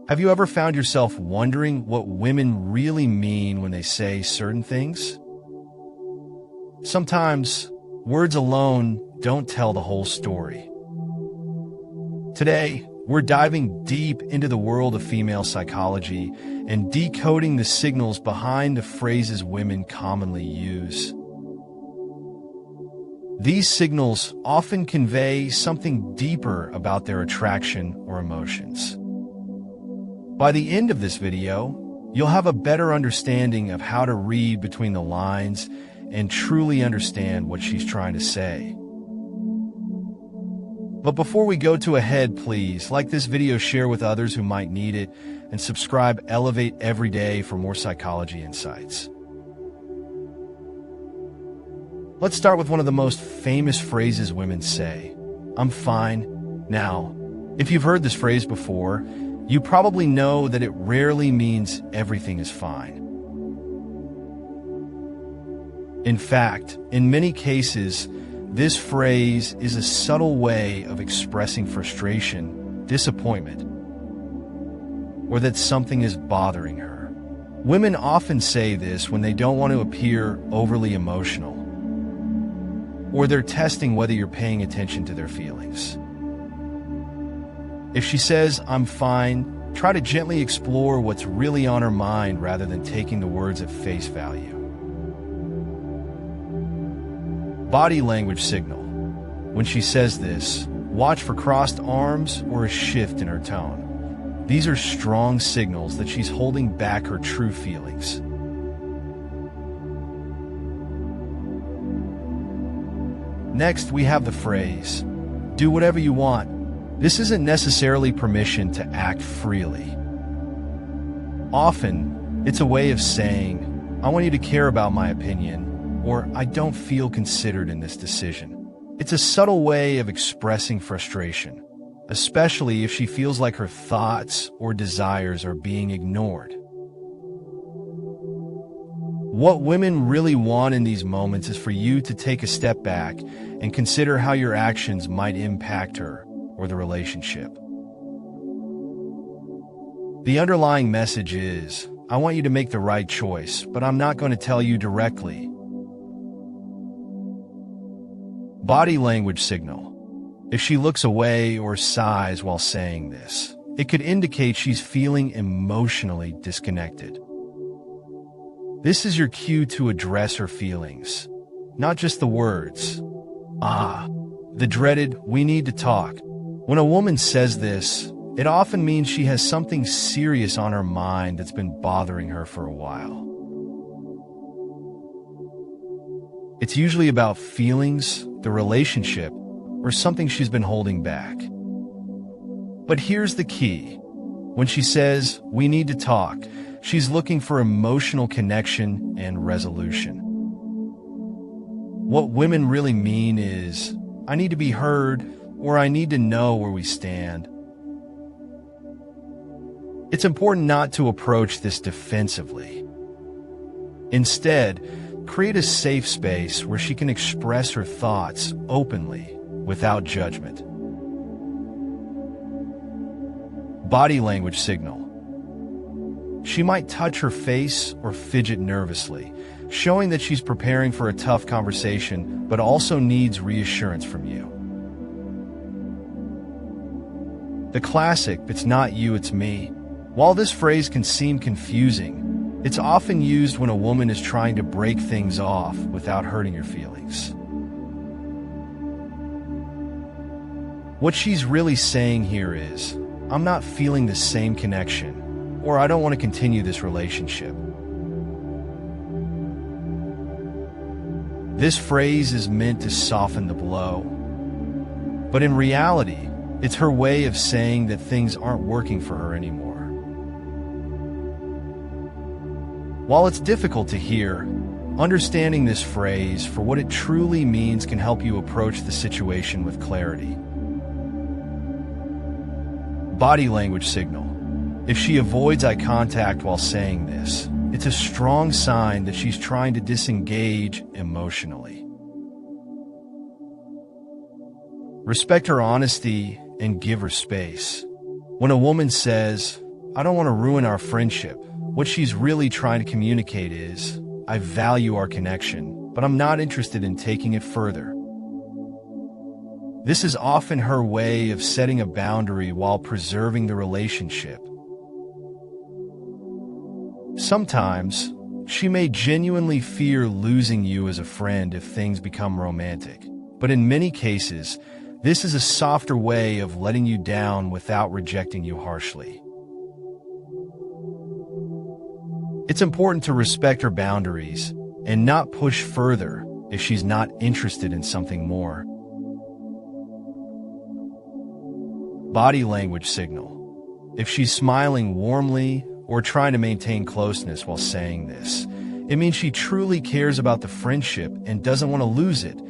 Have you ever found yourself wondering what women really mean when they say certain things? Sometimes, words alone don't tell the whole story. Today, we're diving deep into the world of female psychology and decoding the signals behind the phrases women commonly use. These signals often convey something deeper about their attraction or emotions. By the end of this video, you'll have a better understanding of how to read between the lines and truly understand what she's trying to say. But before we go to a head, please like this video, share with others who might need it, and subscribe Elevate every day for more psychology insights. Let's start with one of the most famous phrases women say, "I'm fine." Now, if you've heard this phrase before, you probably know that it rarely means everything is fine. In fact, in many cases, this phrase is a subtle way of expressing frustration, disappointment, or that something is bothering her. Women often say this when they don't want to appear overly emotional, or they're testing whether you're paying attention to their feelings. If she says, "I'm fine," try to gently explore what's really on her mind rather than taking the words at face value. Body language signal. When she says this, watch for crossed arms or a shift in her tone. These are strong signals that she's holding back her true feelings. Next, we have the phrase, "Do whatever you want." This isn't necessarily permission to act freely. Often, it's a way of saying, "I want you to care about my opinion," or "I don't feel considered in this decision." It's a subtle way of expressing frustration, especially if she feels like her thoughts or desires are being ignored. What women really want in these moments is for you to take a step back and consider how your actions might impact her or the relationship. The underlying message is, "I want you to make the right choice, but I'm not going to tell you directly." Body language signal. If she looks away or sighs while saying this, it could indicate she's feeling emotionally disconnected. This is your cue to address her feelings, not just the words. The dreaded, "We need to talk." When a woman says this, it often means she has something serious on her mind that's been bothering her for a while. It's usually about feelings, the relationship, or something she's been holding back. But here's the key. When she says, "We need to talk," she's looking for emotional connection and resolution. What women really mean is, "I need to be heard," or "I need to know where we stand." It's important not to approach this defensively. Instead, create a safe space where she can express her thoughts openly, without judgment. Body language signal. She might touch her face or fidget nervously, showing that she's preparing for a tough conversation, but also needs reassurance from you. The classic, "It's not you, it's me." While this phrase can seem confusing, it's often used when a woman is trying to break things off without hurting your feelings. What she's really saying here is, "I'm not feeling the same connection," or "I don't want to continue this relationship." This phrase is meant to soften the blow, but in reality, it's her way of saying that things aren't working for her anymore. While it's difficult to hear, understanding this phrase for what it truly means can help you approach the situation with clarity. Body language signal. If she avoids eye contact while saying this, it's a strong sign that she's trying to disengage emotionally. Respect her honesty and give her space. When a woman says, I don't want to ruin our friendship. What she's really trying to communicate is, I value our connection, but I'm not interested in taking it further. This is often her way of setting a boundary while preserving the relationship. Sometimes, she may genuinely fear losing you as a friend if things become romantic, but in many cases, this is a softer way of letting you down without rejecting you harshly. It's important to respect her boundaries and not push further if she's not interested in something more. Body language signal. If she's smiling warmly or trying to maintain closeness while saying this, it means she truly cares about the friendship and doesn't want to lose it,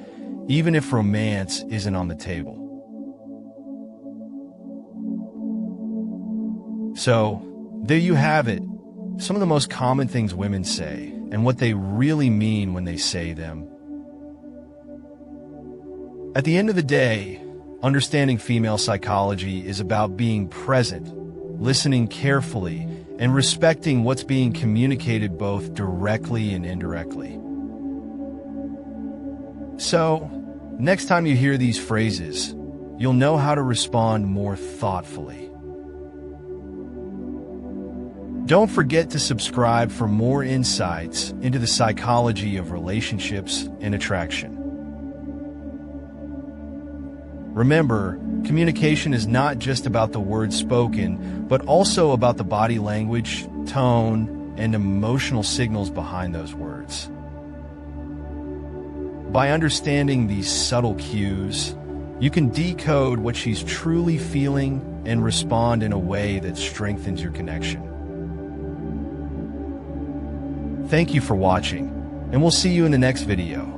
even if romance isn't on the table. So, there you have it. Some of the most common things women say, and what they really mean when they say them. At the end of the day, understanding female psychology is about being present, listening carefully, and respecting what's being communicated both directly and indirectly. So, next time you hear these phrases, you'll know how to respond more thoughtfully. Don't forget to subscribe for more insights into the psychology of relationships and attraction. Remember, communication is not just about the words spoken, but also about the body language, tone, and emotional signals behind those words. By understanding these subtle cues, you can decode what she's truly feeling and respond in a way that strengthens your connection. Thank you for watching, and we'll see you in the next video.